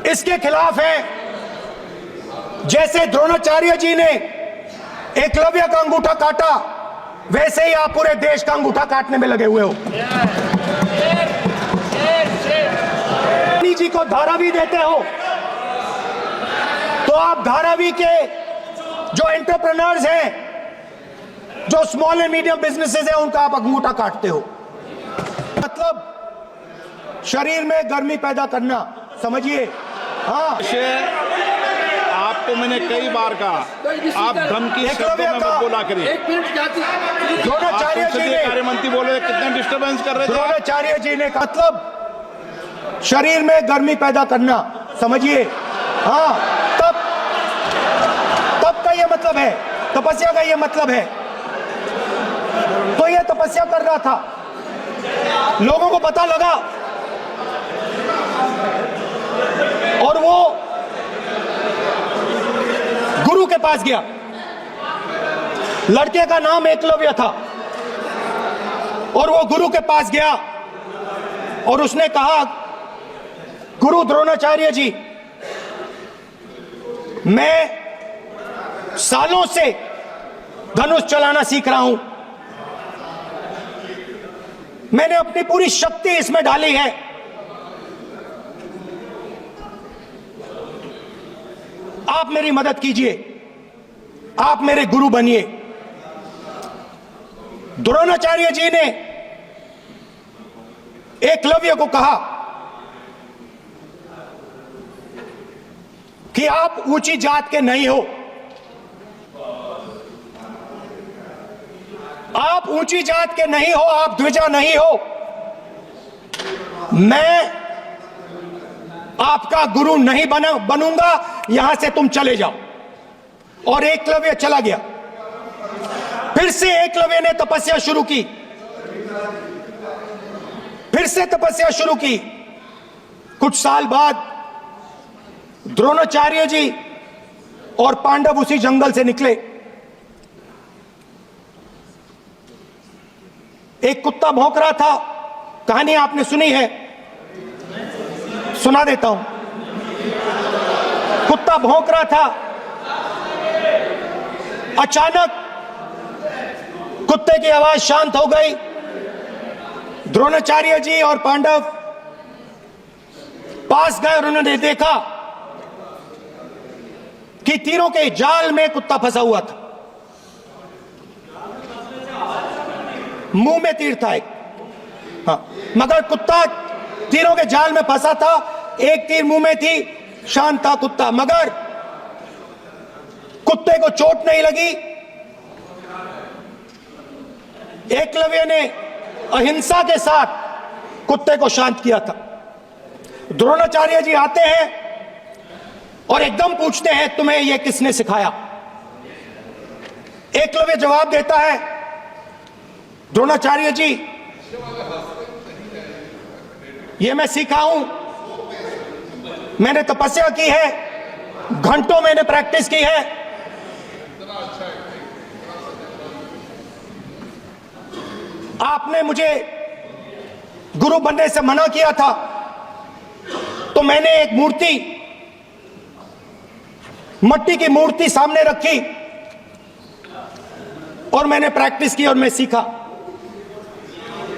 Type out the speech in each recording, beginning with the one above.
इसके खिलाफ है। जैसे द्रोणाचार्य जी ने एकलव्य का अंगूठा काटा, वैसे ही आप पूरे देश का अंगूठा काटने में लगे हुए हो। जी को धारावी देते हो तो आप धारावी के जो एंटरप्रेन्योर्स हैं, जो स्मॉल एंड मीडियम बिजनेसेस हैं, उनका आप अंगूठा काटते हो। मतलब शरीर में गर्मी पैदा करना, समझिए। हाँ, आपको मैंने कई बार कहा, आप धमकी शब्दों में मत बोला करिए। द्रोणाचार्य जी ने कार्यमंत्री बोले कितने डिस्टर्बेंस कर रहे थे। द्रोणाचार्य जी ने मतलब शरीर में गर्मी पैदा करना, समझिए। हाँ, तब का ये मतलब है, तपस्या का ये मतलब है। तो ये तपस्या कर रहा था, लोगों को पता लगा और वो गुरु के पास गया। लड़के का नाम एकलव्य था और वो गुरु के पास गया और उसने कहा, गुरु द्रोणाचार्य जी, मैं सालों से धनुष चलाना सीख रहा हूं, मैंने अपनी पूरी शक्ति इसमें डाली है, आप मेरी मदद कीजिए, आप मेरे गुरु बनिए। द्रोणाचार्य जी ने एकलव्य को कहा कि आप ऊंची जात के नहीं हो, आप ऊंची जात के नहीं हो, आप द्विजा नहीं हो, मैं आपका गुरु नहीं बनूंगा, यहां से तुम चले जाओ। और एकलव्य चला गया। फिर से एकलव्य ने तपस्या शुरू की, फिर से तपस्या शुरू की। कुछ साल बाद द्रोणाचार्य जी और पांडव उसी जंगल से निकले। एक कुत्ता भौंक रहा था, कहानी आपने सुनी है, सुना देता हूं। कुत्ता भौंक रहा था, अचानक कुत्ते की आवाज शांत हो गई। द्रोणाचार्य जी और पांडव पास गए और उन्होंने देखा कि तीरों के जाल में कुत्ता फंसा हुआ था। मुंह में तीर था एक, हाँ, मगर कुत्ता तीरों के जाल में फंसा था, एक तीर मुंह में थी, शांत था कुत्ता, मगर कुत्ते को चोट नहीं लगी। एकलव्य ने अहिंसा के साथ कुत्ते को शांत किया था। द्रोणाचार्य जी आते हैं और एकदम पूछते हैं, तुम्हें यह किसने सिखाया? एकलव्य जवाब देता है, द्रोणाचार्य जी, ये मैं सीखा हूं, मैंने तपस्या की है, घंटों मैंने प्रैक्टिस की है। आपने मुझे गुरु बनने से मना किया था, तो मैंने एक मूर्ति, मट्टी की मूर्ति सामने रखी और मैंने प्रैक्टिस की और मैं सीखा।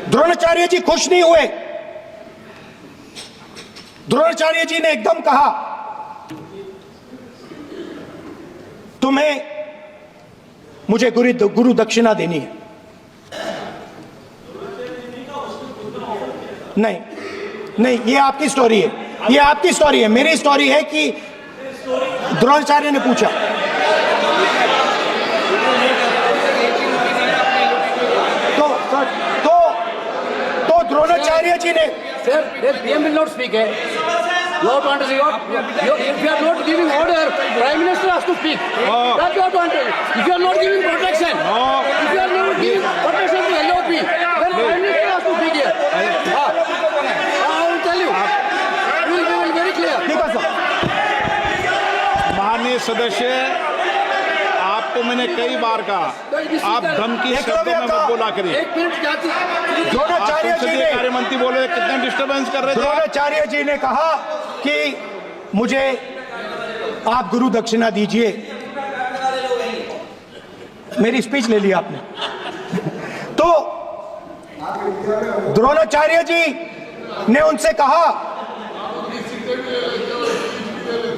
द्रोणाचार्य जी खुश नहीं हुए। द्रोणाचार्य जी ने एकदम कहा, तुम्हें मुझे गुरु दक्षिणा देनी है। नहीं नहीं, ये आपकी स्टोरी है, ये आपकी स्टोरी है। मेरी स्टोरी है कि द्रोणाचार्य ने पूछा। तो द्रोणाचार्य जी ने, Sir, the PM will not speak. You have to understand. If you are not giving order, Prime Minister has to speak. That you have to understand. If you are not giving protection, if you are not giving protection to LOP, then Prime Minister has to speak here. I will tell you. We will be very clear. माननीय सदस्य, आपको मैंने कई बार कहा, आप धमकी शब्दों में मत बोला करिए। एक मिनट क्या थी? द्रोणाचार्य जी ने, कार्यमंत्री बोले कितने डिस्टर्बेंस कर रहे थे। द्रोणाचार्य जी ने कहा कि मुझे आप गुरु दक्षिणा दीजिए। मेरी स्पीच ले ली आपने। तो द्रोणाचार्य जी ने उनसे कहा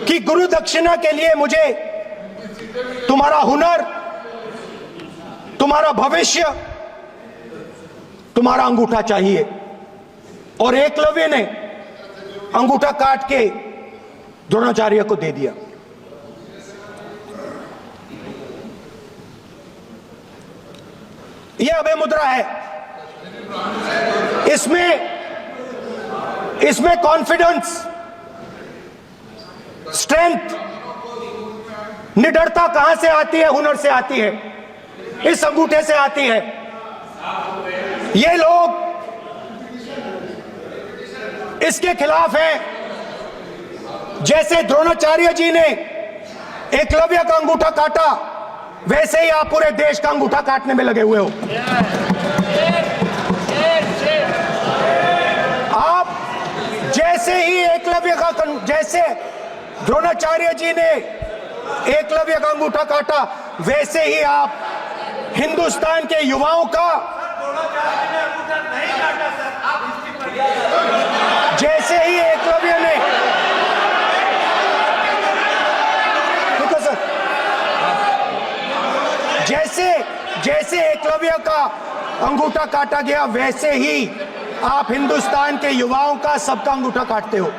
कि गुरु दक्षिणा के लिए मुझे तुम्हारा हुनर, तुम्हारा भविष्य, तुम्हारा अंगूठा चाहिए। और एकलव्य ने अंगूठा काट के द्रोणाचार्य को दे दिया। यह अभय मुद्रा है। इसमें कॉन्फिडेंस, स्ट्रेंथ, निडरता कहां से आती है? हुनर से आती है, इस अंगूठे से आती है। ये लोग इसके खिलाफ हैं। जैसे द्रोणाचार्य जी ने एकलव्य का अंगूठा काटा, वैसे ही आप पूरे देश का अंगूठा काटने में लगे हुए हो। आप जैसे ही जैसे द्रोणाचार्य जी ने एकलव्य का अंगूठा काटा, वैसे ही आप हिंदुस्तान के युवाओं का, जैसे ही एकलव्य ने, देखो सर, जैसे एकलव्य का अंगूठा काटा गया, वैसे ही आप हिंदुस्तान के युवाओं का, सबका अंगूठा काटते हो।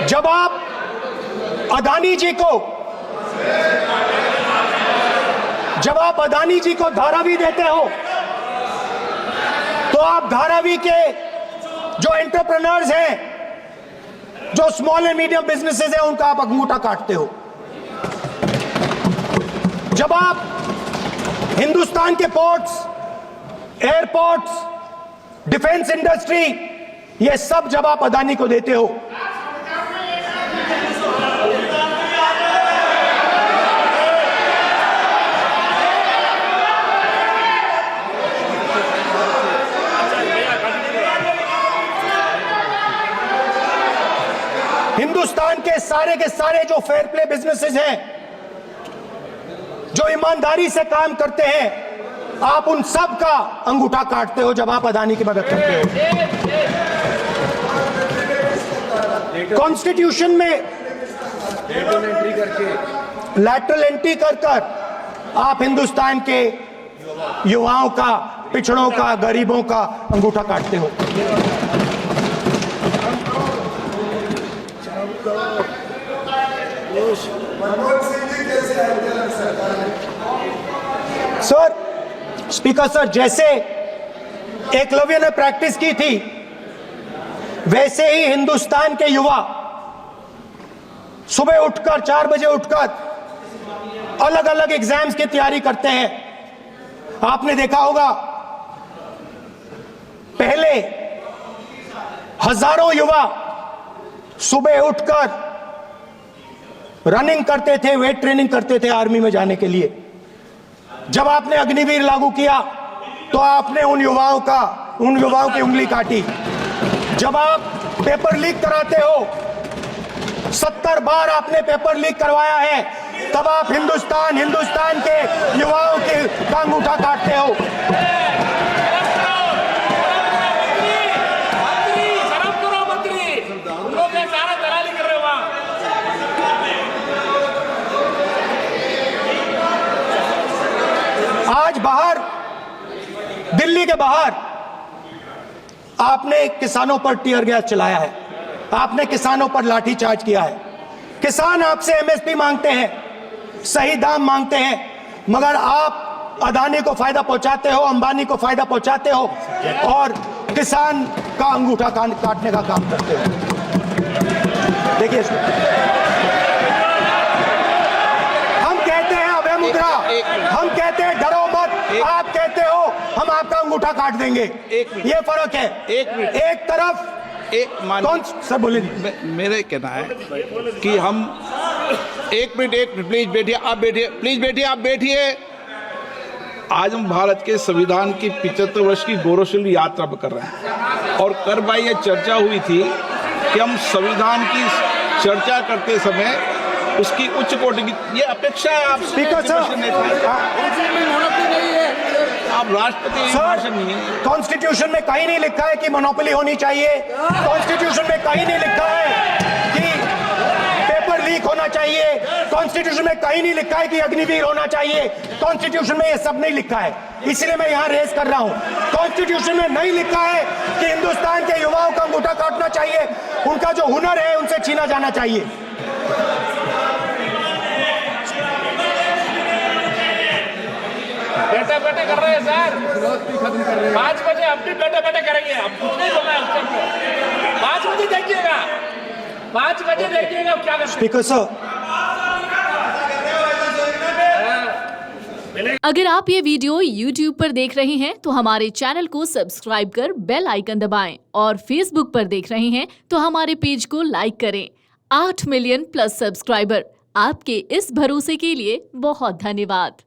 जब आप अदानी जी को धारावी देते हो, तो आप धारावी के जो एंटरप्रेन्योर्स हैं, जो स्मॉल एंड मीडियम बिजनेसेस हैं, उनका आप अंगूठा काटते हो। जब आप हिंदुस्तान के पोर्ट्स, एयरपोर्ट्स, डिफेंस इंडस्ट्री, ये सब जब आप अदानी को देते हो, हिंदुस्तान के सारे जो फेयर प्ले बिजनेसेस हैं, जो ईमानदारी से काम करते हैं, आप उन सब का अंगूठा काटते हो जब आप अदानी की मदद करते हो। कॉन्स्टिट्यूशन में लैटरल एंट्री कर आप हिंदुस्तान के युवाओं का, पिछड़ों का, गरीबों का अंगूठा काटते हो। सर, स्पीकर सर, जैसे एकलव्य ने प्रैक्टिस की थी, वैसे ही हिंदुस्तान के युवा सुबह उठकर 4 बजे उठकर अलग अलग एग्जाम्स की तैयारी करते हैं। आपने देखा होगा, पहले हजारों युवा सुबह उठकर रनिंग करते थे, वेट ट्रेनिंग करते थे आर्मी में जाने के लिए। जब आपने अग्निवीर लागू किया, तो आपने उन युवाओं की उंगली काटी। जब आप पेपर लीक कराते हो, 70 बार आपने पेपर लीक करवाया है, तब आप हिंदुस्तान के युवाओं के अंगूठा काटते हो। आज बाहर, दिल्ली के बाहर, आपने किसानों पर टीयर गैस चलाया है, आपने किसानों पर लाठीचार्ज किया है। किसान आपसे एमएसपी मांगते हैं, सही दाम मांगते हैं, मगर आप अदानी को फायदा पहुंचाते हो, अंबानी को फायदा पहुंचाते हो और किसान का अंगूठा काटने का काम करते हो। देखिए, हम कहते हैं अभय मुद्रा, हम कहते हैं डरो मत, आप कहते हो हम आपका अंगूठा काट देंगे। ये फर्क है। एक तरफ कौन सर बोले, मेरे कहना है कि हम एक मिनट प्लीज बैठिए, आप बैठिए, प्लीज बैठिए, आप बैठिए। आज हम भारत के संविधान की 75 वर्ष की गौरवशाली यात्रा कर रहे हैं और कल भाई ये चर्चा हुई थी कि हम संविधान की चर्चा करते समय उसकी उच्च कोटि की ये अपेक्षा है आप स्पीकर सर, नहीं है आप राष्ट्रपति भाषण नहीं है। कॉन्स्टिट्यूशन में कहीं नहीं लिखा है कि मोनोपोली होनी चाहिए। कॉन्स्टिट्यूशन में कहीं नहीं लिखा है कि पेपर लीक होना चाहिए। कॉन्स्टिट्यूशन में कहीं नहीं लिखा है कि अग्निवीर होना चाहिए। कॉन्स्टिट्यूशन में ये सब नहीं लिखा है, इसलिए मैं यहाँ रेस कर रहा हूँ। कॉन्स्टिट्यूशन में नहीं लिखा है कि हिंदुस्तान के युवाओं का अंगूठा काटना चाहिए, उनका जो हुनर है उनसे छीना जाना चाहिए। बैठे बैठे कर रहे हैं सर। 5 बजे अब भी बैठे बैठे करेंगे, अब कुछ नहीं बोलना है उसके। 5 बजे देखिएगा, 5 बजे देखिएगा क्या करते हैं। स्पीकर सर, अगर आप ये वीडियो YouTube पर देख रहे हैं तो हमारे चैनल को सब्सक्राइब कर बेल आइकन दबाएं और Facebook पर देख रहे हैं तो हमारे पेज को लाइक करें। 8 मिलियन प्लस सब्सक्राइबर, आपके इस भरोसे के लिए बहुत धन्यवाद।